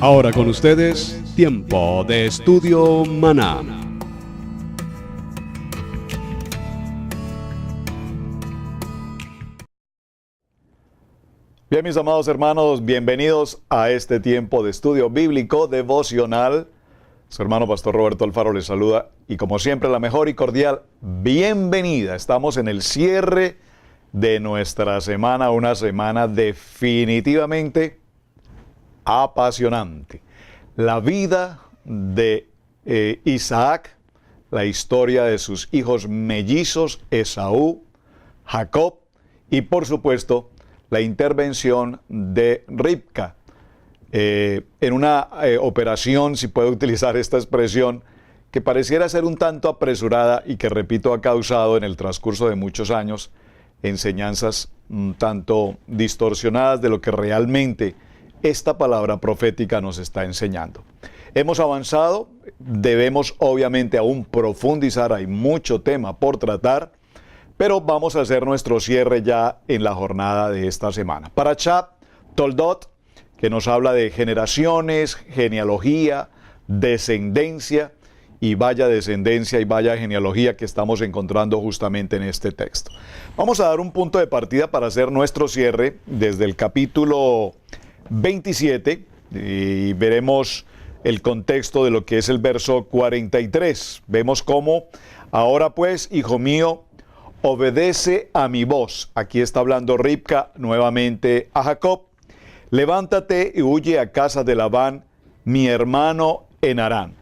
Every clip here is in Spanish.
Ahora con ustedes, Tiempo de Estudio Maná. Bien, mis amados hermanos, bienvenidos a este tiempo de estudio bíblico devocional. Su hermano Pastor Roberto Alfaro les saluda y como siempre la mejor y cordial bienvenida. Estamos en el cierre de nuestra semana, una semana definitivamente apasionante. La vida de Isaac, la historia de sus hijos mellizos, Esaú, Jacob y por supuesto la intervención de Ribca. En una operación, si puedo utilizar esta expresión, que pareciera ser un tanto apresurada y que, repito, ha causado en el transcurso de muchos años enseñanzas un tanto distorsionadas de lo que realmente esta palabra profética nos está enseñando. Hemos avanzado, debemos obviamente aún profundizar, hay mucho tema por tratar, pero vamos a hacer nuestro cierre ya en la jornada de esta semana. Parashá Toldot, que nos habla de generaciones, genealogía, descendencia, y vaya descendencia y vaya genealogía que estamos encontrando justamente en este texto. Vamos a dar un punto de partida para hacer nuestro cierre desde el capítulo 27 y veremos el contexto de lo que es el verso 43. Vemos cómo, ahora pues, hijo mío, obedece a mi voz. Aquí está hablando Ribca nuevamente a Jacob. Levántate y huye a casa de Labán, mi hermano en Harán.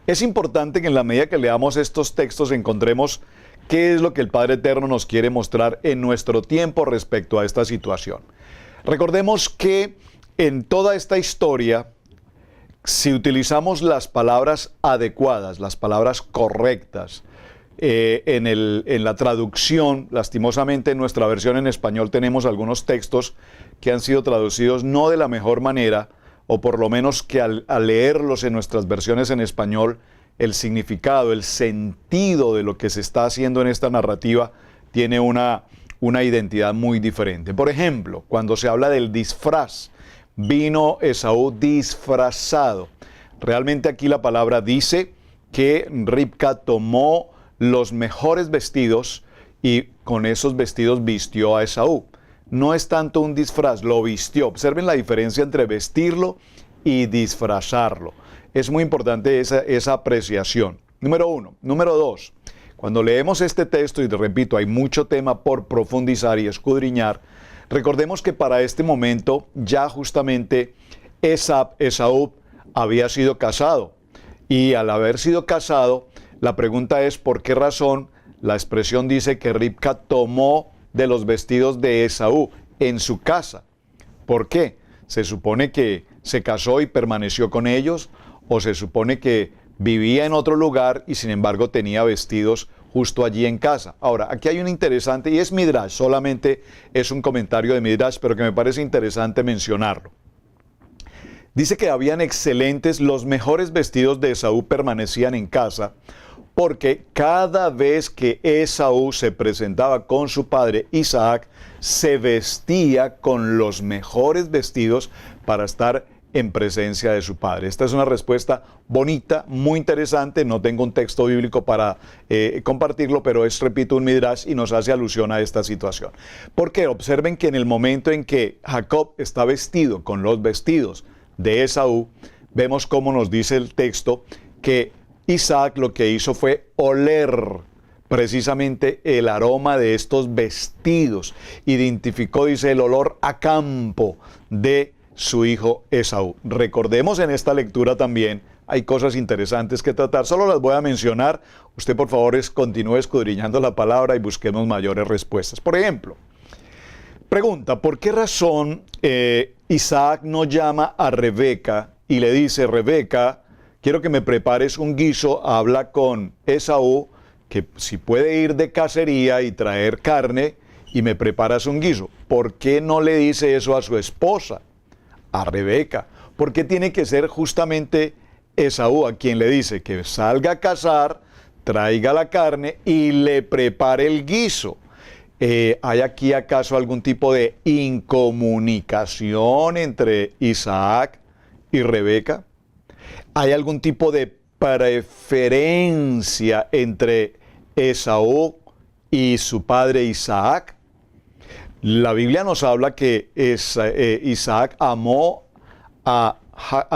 Es importante que en la medida que leamos estos textos encontremos qué es lo que el Padre Eterno nos quiere mostrar en nuestro tiempo respecto a esta situación. Recordemos que en toda esta historia, si utilizamos las palabras adecuadas, las palabras correctas, en la traducción, lastimosamente en nuestra versión en español tenemos algunos textos que han sido traducidos no de la mejor manera, o por lo menos que al leerlos en nuestras versiones en español, el significado, el sentido de lo que se está haciendo en esta narrativa tiene una identidad muy diferente. Por ejemplo, cuando se habla del disfraz, vino Esaú disfrazado. Realmente aquí la palabra dice que Ribca tomó los mejores vestidos y con esos vestidos vistió a Esaú. No es tanto un disfraz, lo vistió. Observen la diferencia entre vestirlo y disfrazarlo. Es muy importante esa apreciación. Número uno. Número dos, cuando leemos este texto, y te repito, hay mucho tema por profundizar y escudriñar, recordemos que para este momento ya justamente Esaú había sido casado. Y al haber sido casado, la pregunta es ¿por qué razón? La expresión dice que Ribca tomó de los vestidos de Esaú en su casa. ¿Por qué? ¿Se supone que se casó y permaneció con ellos? ¿O se supone que vivía en otro lugar y sin embargo tenía vestidos justo allí en casa? Ahora, aquí hay un interesante, y es Midrash, solamente es un comentario de Midrash, pero que me parece interesante mencionarlo. Dice que habían excelentes, los mejores vestidos de Esaú permanecían en casa, porque cada vez que Esaú se presentaba con su padre Isaac, se vestía con los mejores vestidos para estar en presencia de su padre. Esta es una respuesta bonita, muy interesante. No tengo un texto bíblico para compartirlo, pero es, repito, un midrash y nos hace alusión a esta situación. Porque observen que en el momento en que Jacob está vestido con los vestidos de Esaú, vemos cómo nos dice el texto que Isaac lo que hizo fue oler precisamente el aroma de estos vestidos. Identificó, dice, el olor a campo de su hijo Esaú. Recordemos en esta lectura también, hay cosas interesantes que tratar. Solo las voy a mencionar. Usted, por favor, continúe escudriñando la palabra y busquemos mayores respuestas. Por ejemplo, pregunta, ¿por qué razón Isaac no llama a Rebeca y le dice, Rebeca, quiero que me prepares un guiso, habla con Esaú, que si puede ir de cacería y traer carne y me preparas un guiso? ¿Por qué no le dice eso a su esposa, a Rebeca? ¿Por qué tiene que ser justamente Esaú a quien le dice que salga a cazar, traiga la carne y le prepare el guiso? ¿Hay aquí acaso algún tipo de incomunicación entre Isaac y Rebeca? ¿Hay algún tipo de preferencia entre Esaú y su padre Isaac? La Biblia nos habla que Isaac amó a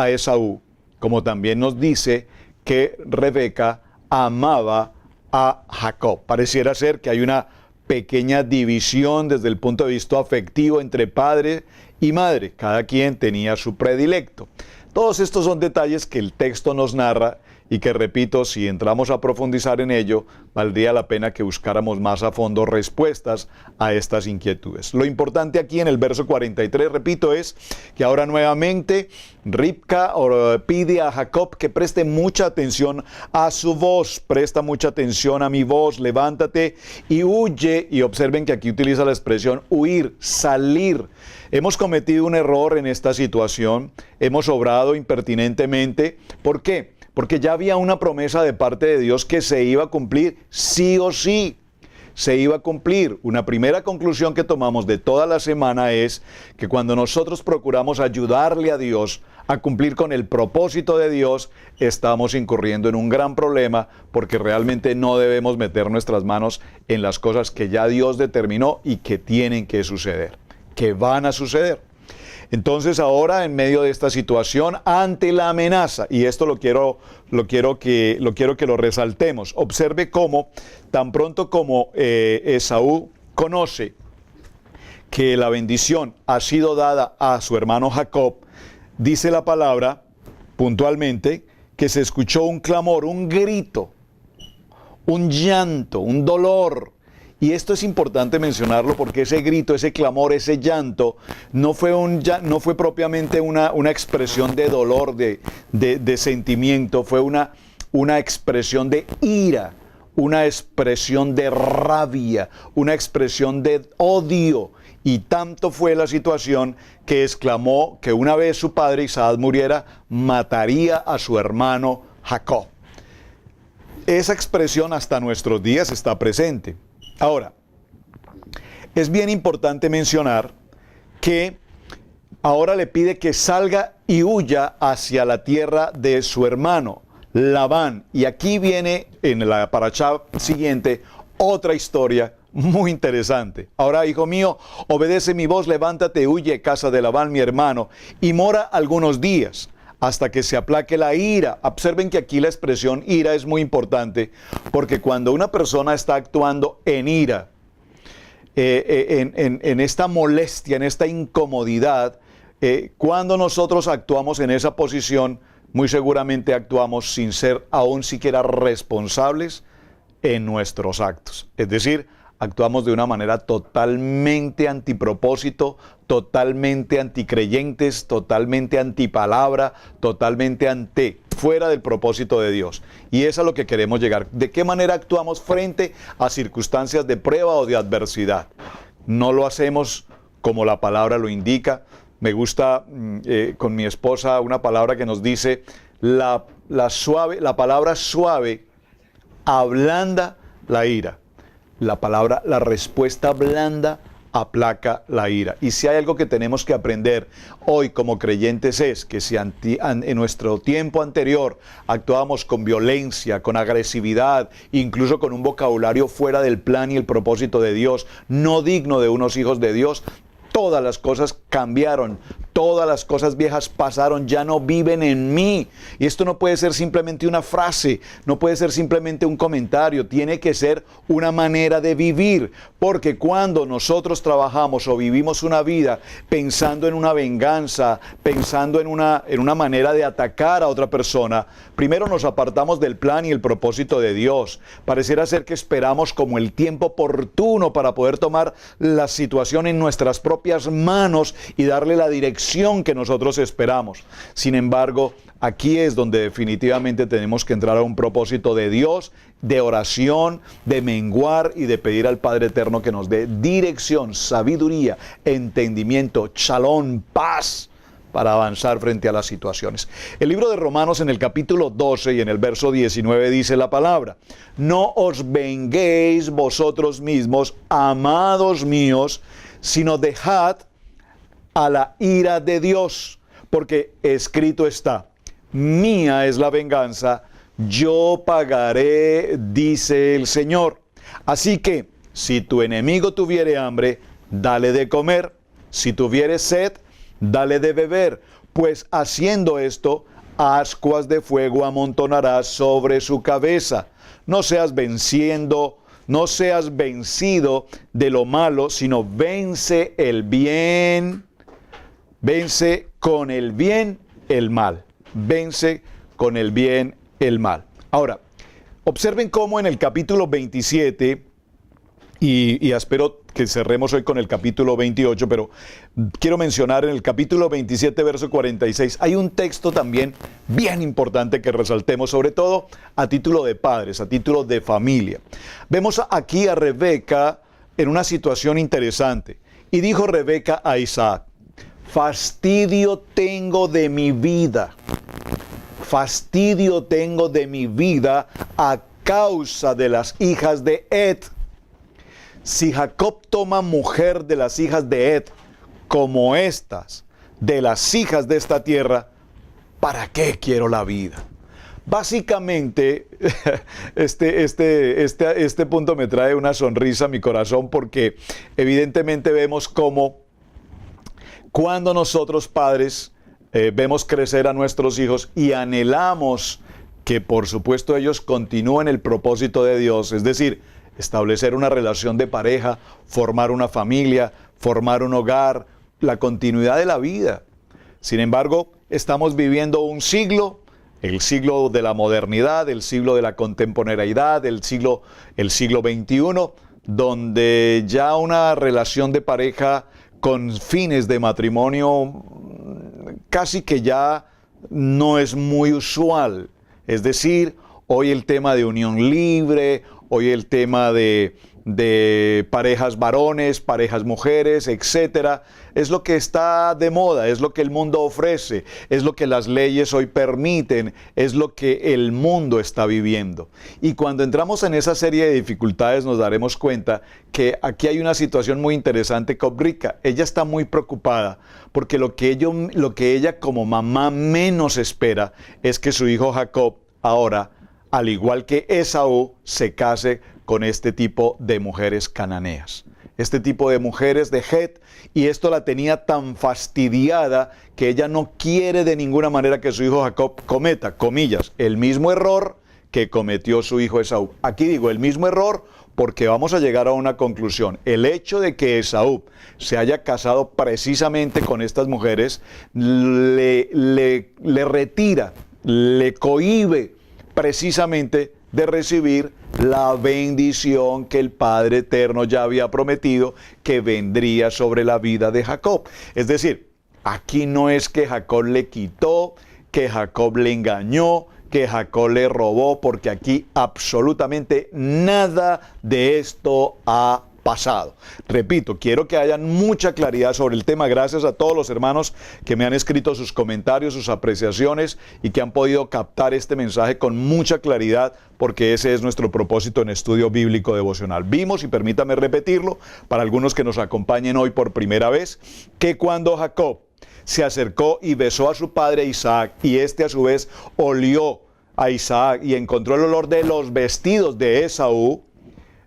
Esaú, como también nos dice que Rebeca amaba a Jacob. Pareciera ser que hay una pequeña división desde el punto de vista afectivo entre padre y madre. Cada quien tenía su predilecto. Todos estos son detalles que el texto nos narra y que, repito, si entramos a profundizar en ello, valdría la pena que buscáramos más a fondo respuestas a estas inquietudes. Lo importante aquí en el verso 43, repito, es que ahora nuevamente Ribca pide a Jacob que preste mucha atención a su voz. Presta mucha atención a mi voz, levántate y huye. Y observen que aquí utiliza la expresión huir, salir. Hemos cometido un error en esta situación, hemos obrado impertinentemente. ¿Por qué? Porque ya había una promesa de parte de Dios que se iba a cumplir sí o sí. Se iba a cumplir. Una primera conclusión que tomamos de toda la semana es que cuando nosotros procuramos ayudarle a Dios a cumplir con el propósito de Dios, estamos incurriendo en un gran problema, porque realmente no debemos meter nuestras manos en las cosas que ya Dios determinó y que tienen que suceder, que van a suceder. Entonces ahora, en medio de esta situación, ante la amenaza, y esto lo quiero que lo resaltemos, observe cómo tan pronto como Esaú conoce que la bendición ha sido dada a su hermano Jacob, dice la palabra puntualmente que se escuchó un clamor, un grito, un llanto, un dolor. Y esto es importante mencionarlo porque ese grito, ese clamor, ese llanto no fue propiamente una expresión de dolor, de sentimiento, fue una expresión de ira, una expresión de rabia, una expresión de odio. Y tanto fue la situación que exclamó que una vez su padre Isaac muriera, mataría a su hermano Jacob. Esa expresión hasta nuestros días está presente. Ahora, es bien importante mencionar que ahora le pide que salga y huya hacia la tierra de su hermano Labán. Y aquí viene en la parashá siguiente otra historia muy interesante. Ahora, hijo mío, obedece mi voz, levántate, huye, casa de Labán, mi hermano, y mora algunos días hasta que se aplaque la ira. Observen que aquí la expresión ira es muy importante, porque cuando una persona está actuando en ira, en esta molestia, en esta incomodidad, cuando nosotros actuamos en esa posición, muy seguramente actuamos sin ser aún siquiera responsables en nuestros actos. Es decir, actuamos de una manera totalmente antipropósito, totalmente anticreyentes, totalmente antipalabra, totalmente fuera del propósito de Dios. Y es a lo que queremos llegar. ¿De qué manera actuamos frente a circunstancias de prueba o de adversidad? No lo hacemos como la palabra lo indica. Me gusta con mi esposa una palabra que nos dice, la palabra suave ablanda la ira. La respuesta blanda aplaca la ira. Y si hay algo que tenemos que aprender hoy como creyentes es que si en nuestro tiempo anterior actuábamos con violencia, con agresividad, incluso con un vocabulario fuera del plan y el propósito de Dios, no digno de unos hijos de Dios, todas las cosas cambiaron, todas las cosas viejas pasaron, ya no viven en mí. Y esto no puede ser simplemente una frase, no puede ser simplemente un comentario, tiene que ser una manera de vivir. Porque cuando nosotros trabajamos o vivimos una vida pensando en una venganza, pensando en una manera de atacar a otra persona, primero nos apartamos del plan y el propósito de Dios. Pareciera ser que esperamos como el tiempo oportuno para poder tomar la situación en nuestras propias manos y darle la dirección que nosotros esperamos. Sin embargo, aquí es donde definitivamente tenemos que entrar a un propósito de Dios, de oración, de menguar y de pedir al Padre Eterno que nos dé dirección, sabiduría, entendimiento, shalom, paz, para avanzar frente a las situaciones. El libro de Romanos en el capítulo 12 y en el verso 19 dice la palabra: no os venguéis vosotros mismos, amados míos, sino dejad a la ira de Dios, porque escrito está: mía es la venganza, yo pagaré, dice el Señor. Así que, si tu enemigo tuviere hambre, dale de comer; si tuviere sed, dale de beber, pues haciendo esto, ascuas de fuego amontonarás sobre su cabeza. No seas vencido de lo malo, sino vence el bien. Vence con el bien el mal. Vence con el bien el mal. Ahora, observen cómo en el capítulo 27, y espero que cerremos hoy con el capítulo 28, pero quiero mencionar en el capítulo 27, verso 46, hay un texto también bien importante que resaltemos, sobre todo a título de padres, a título de familia. Vemos aquí a Rebeca en una situación interesante. Y dijo Rebeca a Isaac: fastidio tengo de mi vida. Fastidio tengo de mi vida a causa de las hijas de Ed. Si Jacob toma mujer de las hijas de Ed, como estas, de las hijas de esta tierra, ¿para qué quiero la vida? Básicamente, este punto me trae una sonrisa a mi corazón, porque evidentemente vemos cómo cuando nosotros padres vemos crecer a nuestros hijos y anhelamos que por supuesto ellos continúen el propósito de Dios, es decir, establecer una relación de pareja, formar una familia, formar un hogar, la continuidad de la vida. Sin embargo, estamos viviendo un siglo, el siglo de la modernidad, el siglo de la contemporaneidad, el siglo XXI, donde ya una relación de pareja con fines de matrimonio casi que ya no es muy usual. Es decir, hoy el tema de unión libre, hoy el tema de parejas varones, parejas mujeres, etcétera, es lo que está de moda, es lo que el mundo ofrece, es lo que las leyes hoy permiten, es lo que el mundo está viviendo. Y cuando entramos en esa serie de dificultades nos daremos cuenta que aquí hay una situación muy interesante con Rica. Ella está muy preocupada porque lo que ella como mamá menos espera es que su hijo Jacob ahora, al igual que Esaú, se case con este tipo de mujeres cananeas. Este tipo de mujeres de Het, y esto la tenía tan fastidiada que ella no quiere de ninguna manera que su hijo Jacob cometa, comillas, el mismo error que cometió su hijo Esaú. Aquí digo el mismo error porque vamos a llegar a una conclusión. El hecho de que Esaú se haya casado precisamente con estas mujeres le retira, le cohíbe precisamente de recibir la bendición que el Padre Eterno ya había prometido que vendría sobre la vida de Jacob. Es decir, aquí no es que Jacob le quitó, que Jacob le engañó, que Jacob le robó, porque aquí absolutamente nada de esto ha pasado. Repito, quiero que haya mucha claridad sobre el tema. Gracias a todos los hermanos que me han escrito sus comentarios, sus apreciaciones y que han podido captar este mensaje con mucha claridad, porque ese es nuestro propósito en Estudio Bíblico Devocional. Vimos, y permítame repetirlo, para algunos que nos acompañen hoy por primera vez, que cuando Jacob se acercó y besó a su padre Isaac, y este a su vez olió a Isaac y encontró el olor de los vestidos de Esaú,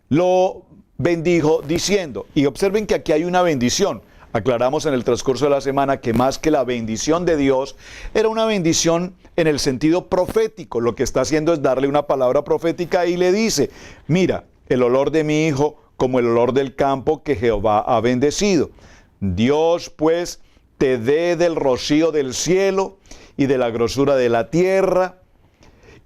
lo bendijo diciendo, y observen que aquí hay una bendición. Aclaramos en el transcurso de la semana que más que la bendición de Dios, era una bendición en el sentido profético. Lo que está haciendo es darle una palabra profética y le dice: mira, el olor de mi hijo como el olor del campo que Jehová ha bendecido. Dios pues te dé del rocío del cielo y de la grosura de la tierra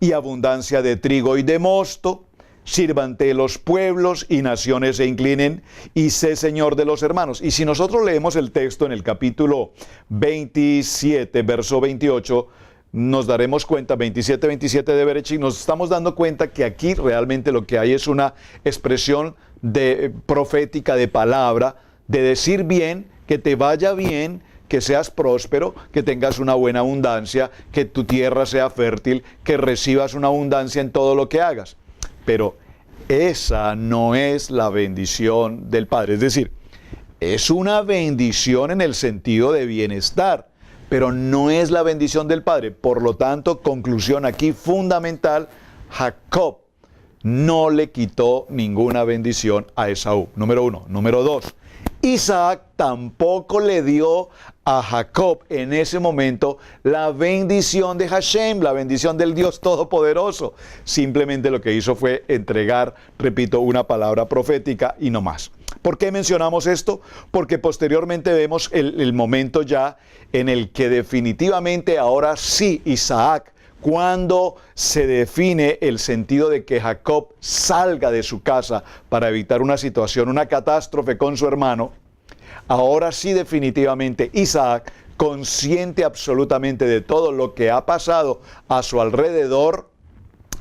y abundancia de trigo y de mosto. Sírvante los pueblos y naciones se inclinen, y sé Señor de los hermanos. Y si nosotros leemos el texto en el capítulo 27, verso 28, nos daremos cuenta, 27 de Berechí, nos estamos dando cuenta que aquí realmente lo que hay es una expresión profética de palabra, de decir bien, que te vaya bien, que seas próspero, que tengas una buena abundancia, que tu tierra sea fértil, que recibas una abundancia en todo lo que hagas. Pero esa no es la bendición del Padre. Es decir, es una bendición en el sentido de bienestar, pero no es la bendición del padre. Por lo tanto, conclusión aquí fundamental, Jacob no le quitó ninguna bendición a Esaú. Número uno. Número dos, Isaac tampoco le dio a Jacob en ese momento la bendición de Hashem, la bendición del Dios Todopoderoso. Simplemente lo que hizo fue entregar, repito, una palabra profética y no más. ¿Por qué mencionamos esto? Porque posteriormente vemos el momento ya en el que definitivamente ahora sí Isaac, cuando se define el sentido de que Jacob salga de su casa para evitar una situación, una catástrofe con su hermano, ahora sí definitivamente Isaac, consciente absolutamente de todo lo que ha pasado a su alrededor,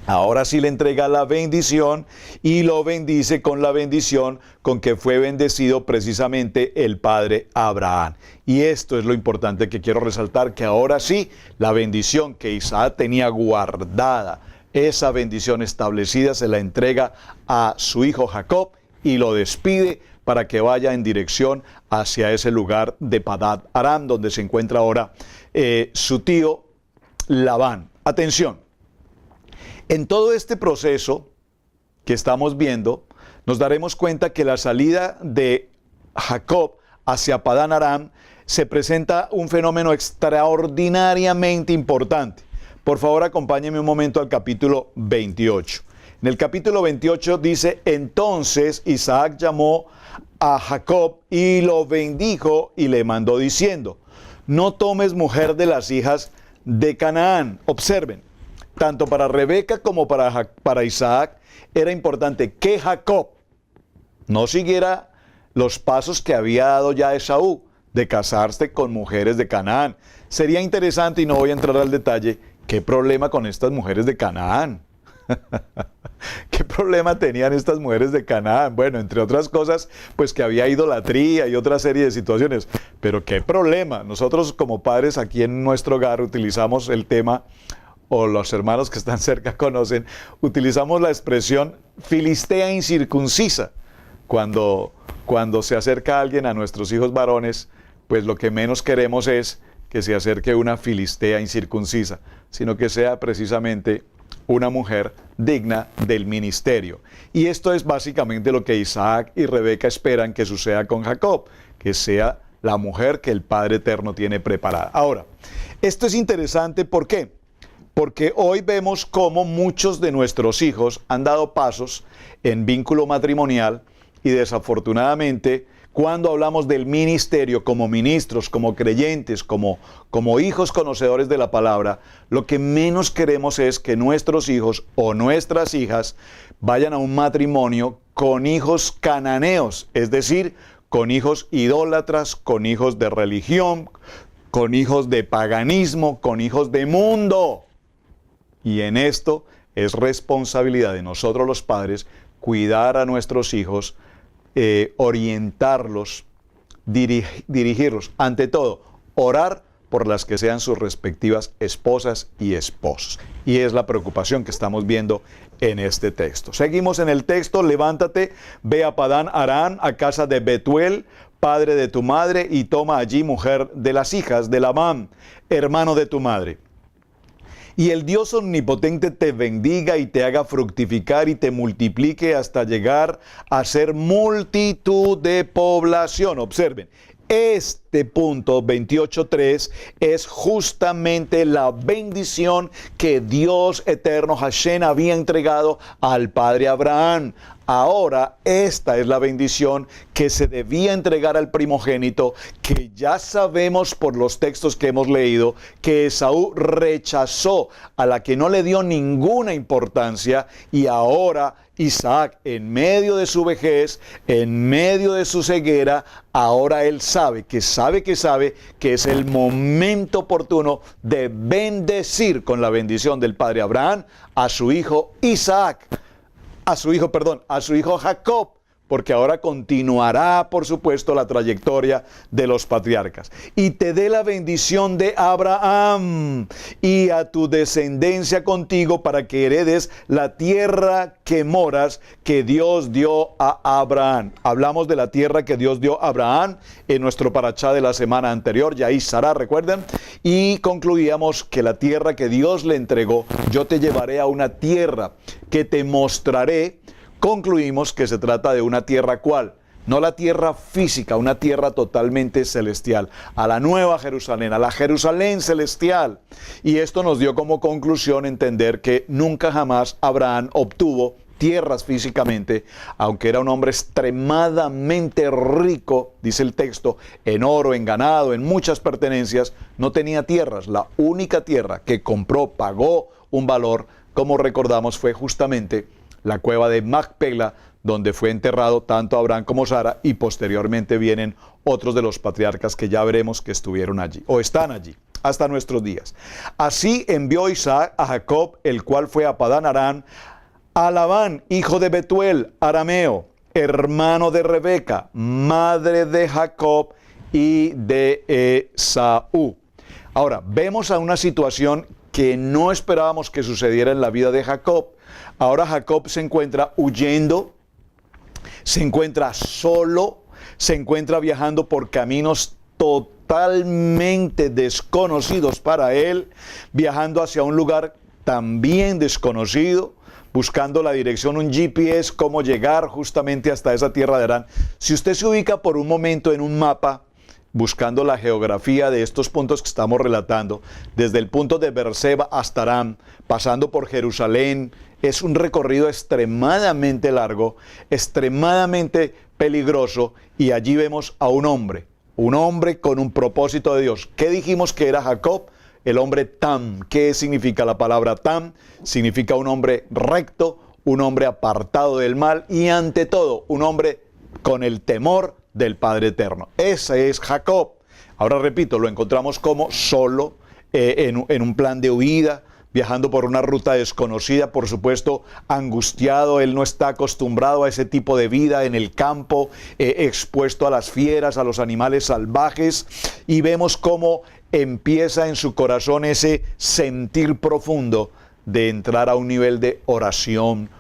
ahora sí le entrega la bendición y lo bendice con la bendición con que fue bendecido precisamente el padre Abraham. Y esto es lo importante que quiero resaltar, que ahora sí la bendición que Isaac tenía guardada, esa bendición establecida, se la entrega a su hijo Jacob y lo despide para que vaya en dirección hacia ese lugar de Padan Aram, donde se encuentra ahora su tío Labán. Atención. En todo este proceso que estamos viendo, nos daremos cuenta que la salida de Jacob hacia Padan Aram se presenta un fenómeno extraordinariamente importante. Por favor, acompáñenme un momento al capítulo 28. En el capítulo 28 dice, entonces Isaac llamó a Jacob y lo bendijo y le mandó diciendo, no tomes mujer de las hijas de Canaán. Observen. Tanto para Rebeca como para Isaac era importante que Jacob no siguiera los pasos que había dado ya Esaú de casarse con mujeres de Canaán. Sería interesante, y no voy a entrar al detalle, ¿qué problema con estas mujeres de Canaán? ¿Qué problema tenían estas mujeres de Canaán? Bueno, entre otras cosas, pues que había idolatría y otra serie de situaciones. Pero ¿qué problema? Nosotros como padres aquí en nuestro hogar utilizamos el tema, o los hermanos que están cerca conocen, utilizamos la expresión filistea incircuncisa. Cuando se acerca alguien a nuestros hijos varones, pues lo que menos queremos es que se acerque una filistea incircuncisa, sino que sea precisamente una mujer digna del ministerio. Y esto es básicamente lo que Isaac y Rebeca esperan que suceda con Jacob, que sea la mujer que el Padre Eterno tiene preparada. Ahora, esto es interesante, ¿por qué? Porque hoy vemos cómo muchos de nuestros hijos han dado pasos en vínculo matrimonial y desafortunadamente cuando hablamos del ministerio como ministros, como creyentes, como hijos conocedores de la palabra, lo que menos queremos es que nuestros hijos o nuestras hijas vayan a un matrimonio con hijos cananeos, es decir, con hijos idólatras, con hijos de religión, con hijos de paganismo, con hijos de mundo. Y en esto es responsabilidad de nosotros los padres cuidar a nuestros hijos, orientarlos, dirigirlos. Ante todo, orar por las que sean sus respectivas esposas y esposos. Y es la preocupación que estamos viendo en este texto. Seguimos en el texto, levántate, ve a Padan Aram, a casa de Betuel, padre de tu madre, y toma allí mujer de las hijas de Labán, hermano de tu madre. Y el Dios omnipotente te bendiga y te haga fructificar y te multiplique hasta llegar a ser multitud de población. Observen, este punto 28.3 es justamente la bendición que Dios eterno Hashem había entregado al padre Abraham. Ahora esta es la bendición que se debía entregar al primogénito, que ya sabemos por los textos que hemos leído que Esaú rechazó, a la que no le dio ninguna importancia, y ahora Isaac, en medio de su vejez, en medio de su ceguera, ahora él sabe que es el momento oportuno de bendecir con la bendición del padre Abraham a su hijo Jacob, porque ahora continuará, por supuesto, la trayectoria de los patriarcas. Y te dé la bendición de Abraham y a tu descendencia contigo para que heredes la tierra que moras, que Dios dio a Abraham. Hablamos de la tierra que Dios dio a Abraham en nuestro parachá de la semana anterior, Yaí Sará, recuerden, y concluíamos que la tierra que Dios le entregó, yo te llevaré a una tierra que te mostraré. Concluimos que se trata de una tierra ¿cuál? No la tierra física, una tierra totalmente celestial, a la nueva Jerusalén, a la Jerusalén celestial. Y esto nos dio como conclusión entender que nunca jamás Abraham obtuvo tierras físicamente, aunque era un hombre extremadamente rico, dice el texto, en oro, en ganado, en muchas pertenencias, no tenía tierras. La única tierra que compró, pagó un valor, como recordamos, fue justamente la cueva de Macpela, donde fue enterrado tanto Abraham como Sara, y posteriormente vienen otros de los patriarcas que ya veremos que estuvieron allí, o están allí, hasta nuestros días. Así envió Isaac a Jacob, el cual fue a Padán Aram, a Labán, hijo de Betuel, arameo, hermano de Rebeca, madre de Jacob y de Esaú. Ahora, vemos a una situación que no esperábamos que sucediera en la vida de Jacob. Ahora Jacob se encuentra huyendo, se encuentra solo, se encuentra viajando por caminos totalmente desconocidos para él, viajando hacia un lugar también desconocido, buscando la dirección, un GPS, cómo llegar justamente hasta esa tierra de Harán. Si usted se ubica por un momento en un mapa, buscando la geografía de estos puntos que estamos relatando, desde el punto de Beerseba hasta Aram, pasando por Jerusalén, es un recorrido extremadamente largo, extremadamente peligroso, y allí vemos a un hombre con un propósito de Dios. ¿Qué dijimos que era Jacob? El hombre Tam. ¿Qué significa la palabra Tam? Significa un hombre recto, un hombre apartado del mal y ante todo un hombre con el temor del Padre Eterno. Ese es Jacob. Ahora repito, lo encontramos como solo en un plan de huida, viajando por una ruta desconocida, por supuesto angustiado. Él no está acostumbrado a ese tipo de vida en el campo, expuesto a las fieras, a los animales salvajes, y vemos cómo empieza en su corazón ese sentir profundo de entrar a un nivel de oración,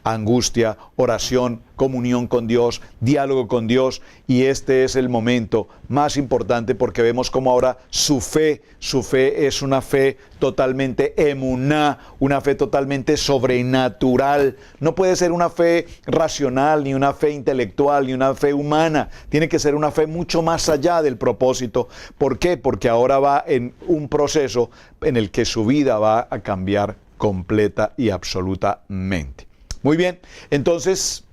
angustia, oración, comunión con Dios, diálogo con Dios, y este es el momento más importante porque vemos como ahora su fe es una fe totalmente emuná, una fe totalmente sobrenatural. No puede ser una fe racional, ni una fe intelectual, ni una fe humana. Tiene que ser una fe mucho más allá del propósito. ¿Por qué? Porque ahora va en un proceso en el que su vida va a cambiar completa y absolutamente. Muy bien, entonces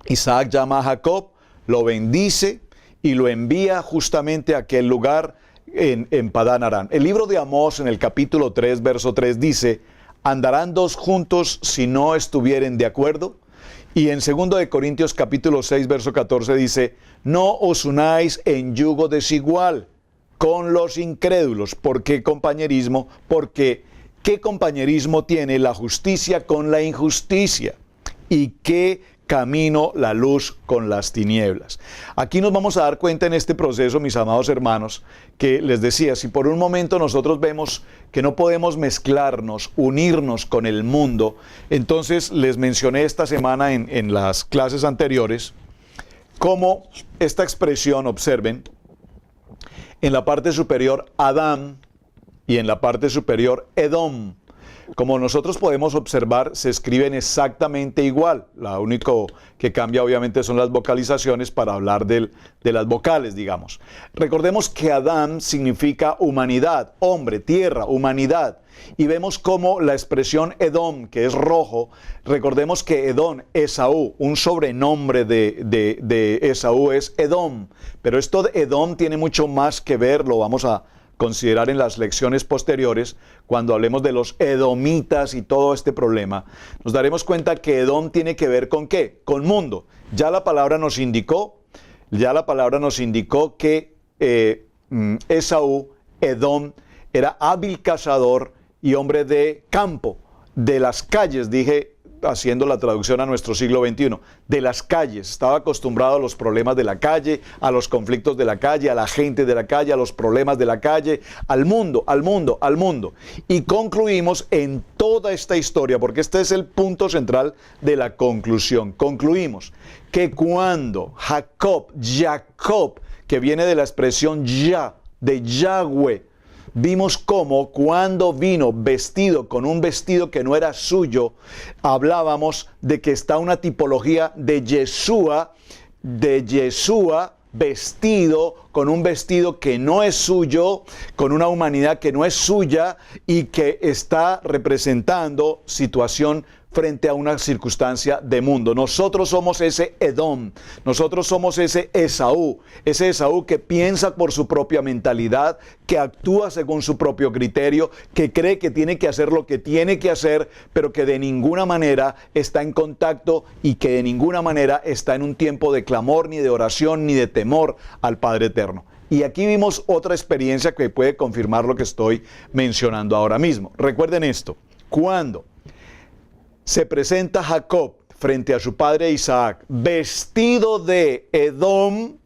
Isaac llama a Jacob, lo bendice y lo envía justamente a aquel lugar en Padán Aram. El libro de Amós en el capítulo 3, verso 3 dice, ¿andarán dos juntos si no estuvieren de acuerdo? Y en 2 de Corintios capítulo 6, verso 14 dice, no os unáis en yugo desigual con los incrédulos. ¿Por qué compañerismo? Porque ¿qué compañerismo tiene la justicia con la injusticia? ¿Y qué camino la luz con las tinieblas? Aquí nos vamos a dar cuenta en este proceso, mis amados hermanos, que les decía, si por un momento nosotros vemos que no podemos mezclarnos, unirnos con el mundo, entonces les mencioné esta semana en las clases anteriores, cómo esta expresión, observen, en la parte superior Adán, y en la parte superior Edom. Como nosotros podemos observar, se escriben exactamente igual. Lo único que cambia obviamente son las vocalizaciones para hablar de las vocales, digamos. Recordemos que Adán significa humanidad, hombre, tierra, humanidad. Y vemos cómo la expresión Edom, que es rojo, recordemos que Edom, Esaú, un sobrenombre de Esaú es Edom. Pero esto de Edom tiene mucho más que ver, lo vamos a considerar en las lecciones posteriores, cuando hablemos de los edomitas y todo este problema, nos daremos cuenta que Edom tiene que ver con ¿qué? Con mundo. Ya la palabra nos indicó que Esaú, Edom, era hábil cazador y hombre de campo, de las calles, dije haciendo la traducción a nuestro siglo XXI, de las calles. Estaba acostumbrado a los problemas de la calle, a los conflictos de la calle, a la gente de la calle, a los problemas de la calle, al mundo, al mundo, al mundo. Y concluimos en toda esta historia, porque este es el punto central de la conclusión. Concluimos que cuando Jacob, que viene de la expresión Ya, de Yahweh, vimos cómo cuando vino vestido con un vestido que no era suyo, hablábamos de que está una tipología de Yeshua vestido con un vestido que no es suyo, con una humanidad que no es suya y que está representando situación frente a una circunstancia de mundo. Nosotros somos ese Edom, nosotros somos ese Esaú que piensa por su propia mentalidad, que actúa según su propio criterio, que cree que tiene que hacer lo que tiene que hacer, pero que de ninguna manera está en contacto y que de ninguna manera está en un tiempo de clamor, ni de oración, ni de temor al Padre Eterno. Y aquí vimos otra experiencia que puede confirmar lo que estoy mencionando ahora mismo. Recuerden esto, cuando se presenta Jacob frente a su padre Isaac, vestido de Edom,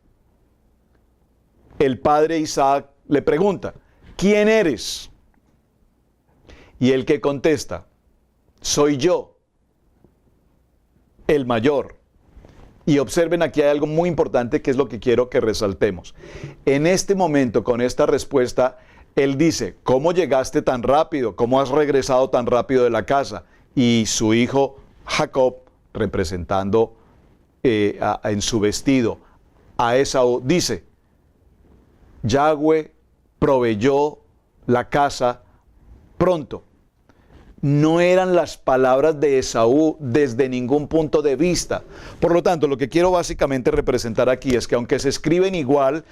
el padre Isaac le pregunta, ¿quién eres? Y el que contesta, soy yo, el mayor. Y observen, aquí hay algo muy importante que es lo que quiero que resaltemos. En este momento, con esta respuesta, él dice, ¿cómo llegaste tan rápido? ¿Cómo has regresado tan rápido de la casa? Y su hijo Jacob, representando en su vestido a Esaú, dice, Yahweh proveyó la casa pronto. No eran las palabras de Esaú desde ningún punto de vista. Por lo tanto, lo que quiero básicamente representar aquí es que aunque se escriben igual,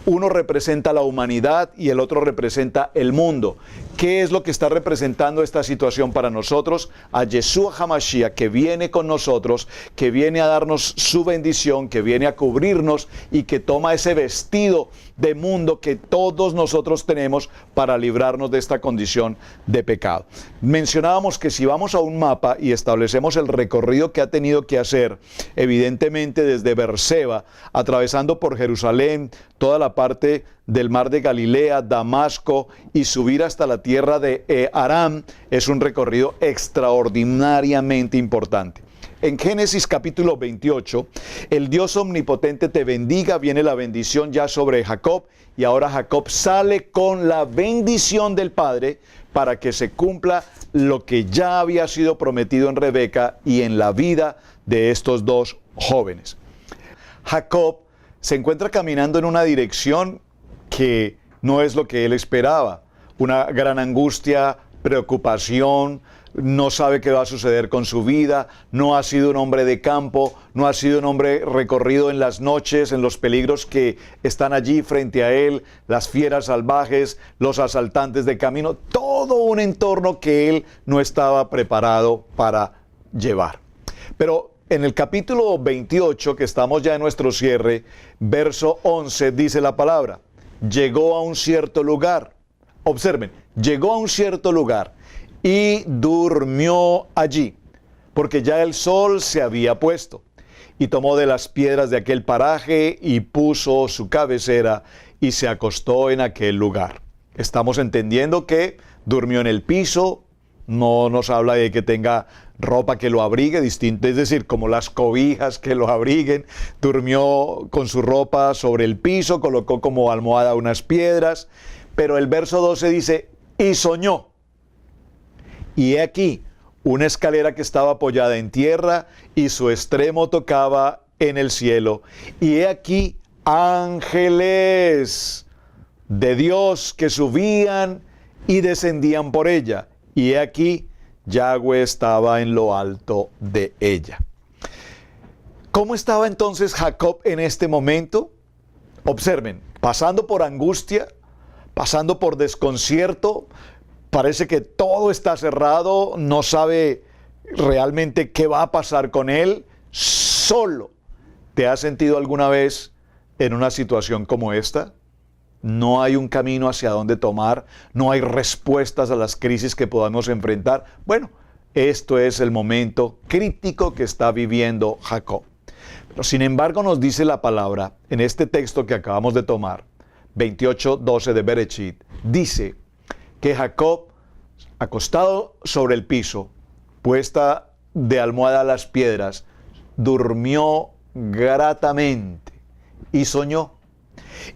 uno representa la humanidad y el otro representa el mundo. ¿Qué es lo que está representando esta situación para nosotros? A Yeshua HaMashiach, que viene con nosotros, que viene a darnos su bendición, que viene a cubrirnos y que toma ese vestido de mundo que todos nosotros tenemos para librarnos de esta condición de pecado. Mencionábamos que si vamos a un mapa y establecemos el recorrido que ha tenido que hacer, evidentemente desde Berseba, atravesando por Jerusalén, toda la parte del mar de Galilea, Damasco y subir hasta la tierra de Aram, es un recorrido extraordinariamente importante. En Génesis capítulo 28, el Dios omnipotente te bendiga, viene la bendición ya sobre Jacob y ahora Jacob sale con la bendición del Padre para que se cumpla lo que ya había sido prometido en Rebeca y en la vida de estos dos jóvenes. Jacob se encuentra caminando en una dirección que no es lo que él esperaba, una gran angustia, preocupación, no sabe qué va a suceder con su vida, no ha sido un hombre de campo, no ha sido un hombre recorrido en las noches, en los peligros que están allí frente a él, las fieras salvajes, los asaltantes de camino, todo un entorno que él no estaba preparado para llevar. Pero en el capítulo 28, que estamos ya en nuestro cierre, verso 11, dice la palabra, llegó a un cierto lugar. Observen, llegó a un cierto lugar y durmió allí, porque ya el sol se había puesto, y tomó de las piedras de aquel paraje y puso su cabecera y se acostó en aquel lugar. Estamos entendiendo que durmió en el piso, no nos habla de que tenga ropa que lo abrigue, distinto, es decir, como las cobijas que lo abriguen, durmió con su ropa sobre el piso, colocó como almohada unas piedras, pero el verso 12 dice, y soñó. Y he aquí una escalera que estaba apoyada en tierra y su extremo tocaba en el cielo. Y he aquí ángeles de Dios que subían y descendían por ella. Y he aquí Yahweh estaba en lo alto de ella. ¿Cómo estaba entonces Jacob en este momento? Observen, pasando por angustia, pasando por desconcierto, parece que todo está cerrado, no sabe realmente qué va a pasar con él, solo. ¿Te has sentido alguna vez en una situación como esta? No hay un camino hacia dónde tomar, no hay respuestas a las crisis que podamos enfrentar. Bueno, Esto es el momento crítico que está viviendo Jacob. Pero sin embargo nos dice la palabra en este texto que acabamos de tomar, 28:12 de Bereshit, dice que Jacob, acostado sobre el piso, puesta de almohada a las piedras, durmió gratamente y soñó.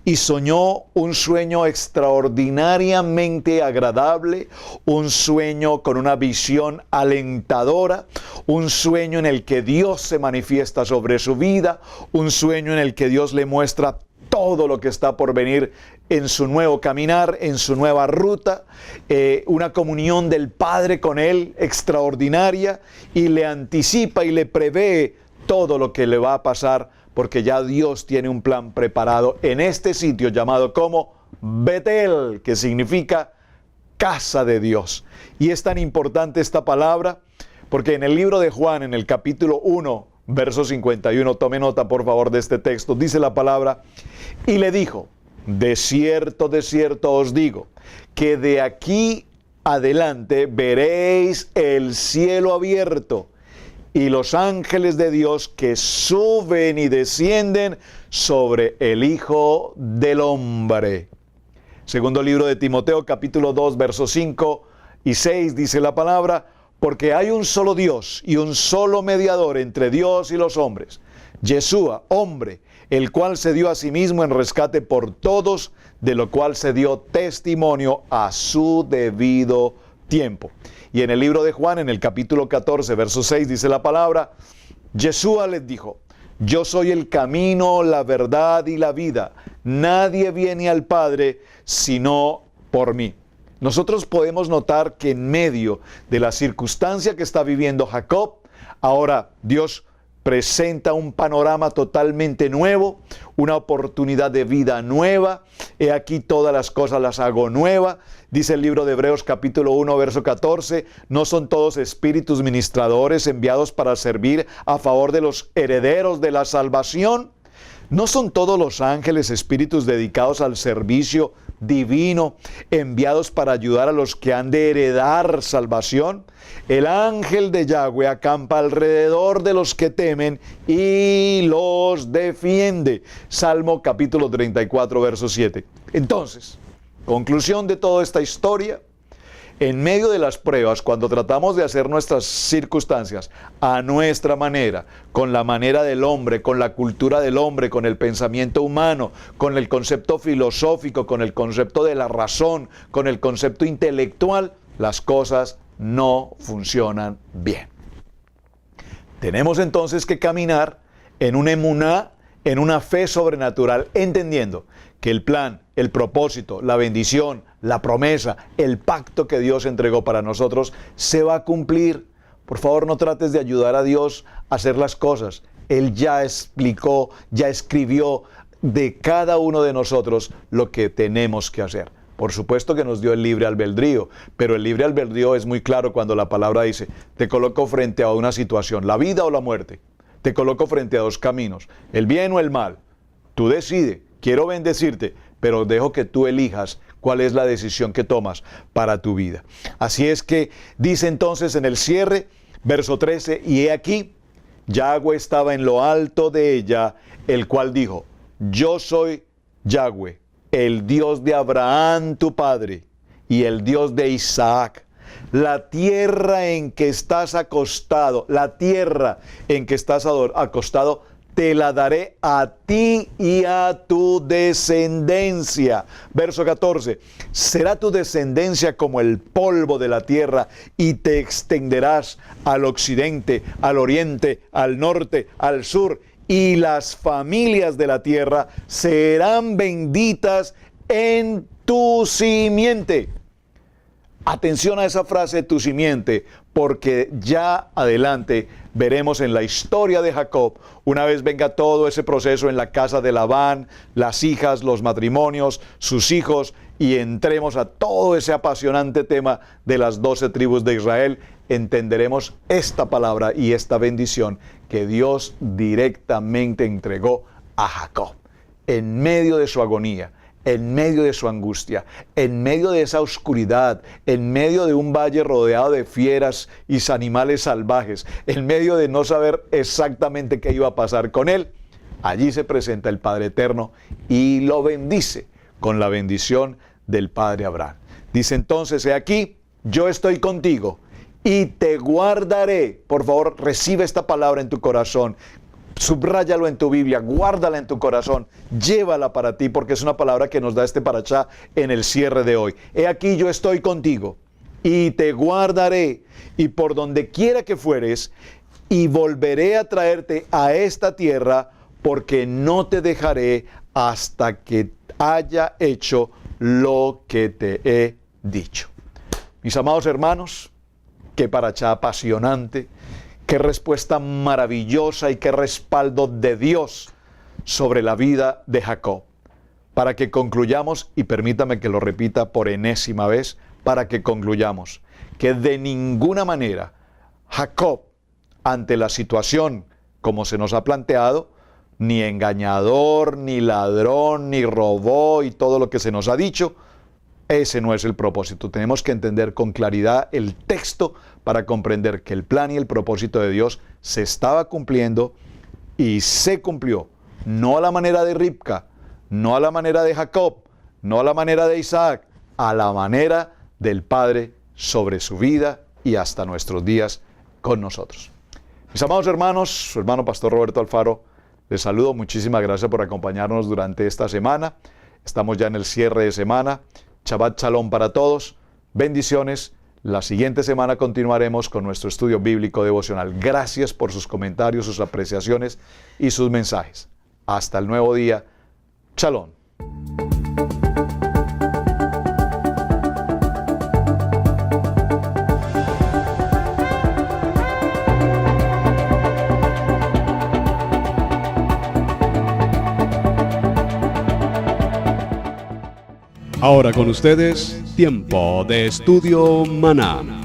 Y soñó un sueño extraordinariamente agradable, un sueño con una visión alentadora, un sueño en el que Dios se manifiesta sobre su vida, un sueño en el que Dios le muestra todo lo que está por venir en su nuevo caminar, en su nueva ruta, una comunión del Padre con él extraordinaria, y le anticipa y le prevé todo lo que le va a pasar, porque ya Dios tiene un plan preparado en este sitio llamado como Betel, que significa casa de Dios. Y es tan importante esta palabra porque en el libro de Juan, en el capítulo 1, verso 51, tome nota por favor de este texto, dice la palabra: y le dijo, de cierto os digo, que de aquí adelante veréis el cielo abierto y los ángeles de Dios que suben y descienden sobre el Hijo del Hombre. Segundo libro de Timoteo, capítulo 2, versos 5 y 6, dice la palabra: porque hay un solo Dios y un solo mediador entre Dios y los hombres, Yeshua, hombre, el cual se dio a sí mismo en rescate por todos, de lo cual se dio testimonio a su debido tiempo. Y en el libro de Juan, en el capítulo 14, verso 6, dice la palabra: Yeshua les dijo, yo soy el camino, la verdad y la vida. Nadie viene al Padre sino por mí. Nosotros podemos notar que en medio de la circunstancia que está viviendo Jacob, ahora Dios presenta un panorama totalmente nuevo, una oportunidad de vida nueva. He aquí todas las cosas las hago nueva. Dice el libro de Hebreos capítulo 1, verso 14, ¿no son todos espíritus ministradores enviados para servir a favor de los herederos de la salvación? ¿No son todos los ángeles espíritus dedicados al servicio divino, enviados para ayudar a los que han de heredar salvación? El ángel de Yahweh acampa alrededor de los que temen y los defiende. Salmo capítulo 34, verso 7. Entonces, conclusión de toda esta historia: en medio de las pruebas, cuando tratamos de hacer nuestras circunstancias a nuestra manera, con la manera del hombre, con la cultura del hombre, con el pensamiento humano, con el concepto filosófico, con el concepto de la razón, con el concepto intelectual, las cosas no funcionan bien. Tenemos entonces que caminar en una emuná, en una fe sobrenatural, entendiendo que el plan, el propósito, la bendición, la promesa, el pacto que Dios entregó para nosotros se va a cumplir. Por favor, no trates de ayudar a Dios a hacer las cosas. Él ya explicó, ya escribió de cada uno de nosotros lo que tenemos que hacer. Por supuesto que nos dio el libre albedrío, pero el libre albedrío es muy claro cuando la palabra dice: te coloco frente a una situación, la vida o la muerte. Te coloco frente a dos caminos, el bien o el mal. Tú decides. Quiero bendecirte, pero dejo que tú elijas cuál es la decisión que tomas para tu vida. Así es que dice entonces en el cierre, verso 13, y he aquí, Yahweh estaba en lo alto de ella, el cual dijo: yo soy Yahweh, el Dios de Abraham tu padre, y el Dios de Isaac. La tierra en que estás acostado, te la daré a ti y a tu descendencia. Verso 14, será tu descendencia como el polvo de la tierra y te extenderás al occidente, al oriente, al norte, al sur, y las familias de la tierra serán benditas en tu simiente. Atención a esa frase, tu simiente, porque ya adelante veremos en la historia de Jacob, una vez venga todo ese proceso en la casa de Labán, las hijas, los matrimonios, sus hijos, y entremos a todo ese apasionante tema de las 12 tribus de Israel, entenderemos esta palabra y esta bendición que Dios directamente entregó a Jacob. En medio de su agonía, en medio de su angustia, en medio de esa oscuridad, en medio de un valle rodeado de fieras y animales salvajes, en medio de no saber exactamente qué iba a pasar con él, allí se presenta el Padre Eterno y lo bendice con la bendición del Padre Abraham. Dice entonces, he aquí, yo estoy contigo y te guardaré. Por favor, recibe esta palabra en tu corazón. Subráyalo en tu Biblia, guárdala en tu corazón, llévala para ti, porque es una palabra que nos da este parashá en el cierre de hoy. He aquí yo estoy contigo y te guardaré, y por donde quiera que fueres, y volveré a traerte a esta tierra, porque no te dejaré hasta que haya hecho lo que te he dicho. Mis amados hermanos, qué parashá apasionante, qué respuesta maravillosa y qué respaldo de Dios sobre la vida de Jacob. Para que concluyamos, y permítame que lo repita por enésima vez, para que concluyamos que de ninguna manera Jacob, ante la situación como se nos ha planteado, ni engañador, ni ladrón, ni robó y todo lo que se nos ha dicho, ese no es el propósito. Tenemos que entender con claridad el texto para comprender que el plan y el propósito de Dios se estaba cumpliendo y se cumplió. No a la manera de Ribca, no a la manera de Jacob, no a la manera de Isaac, a la manera del Padre sobre su vida y hasta nuestros días con nosotros. Mis amados hermanos, su hermano Pastor Roberto Alfaro, les saludo. Muchísimas gracias por acompañarnos durante esta semana. Estamos ya en el cierre de semana. Shabbat Shalom para todos, bendiciones. La siguiente semana continuaremos con nuestro estudio bíblico devocional. Gracias por sus comentarios, sus apreciaciones y sus mensajes. Hasta el nuevo día. Shalom. Ahora con ustedes, Tiempo de Estudio Maná.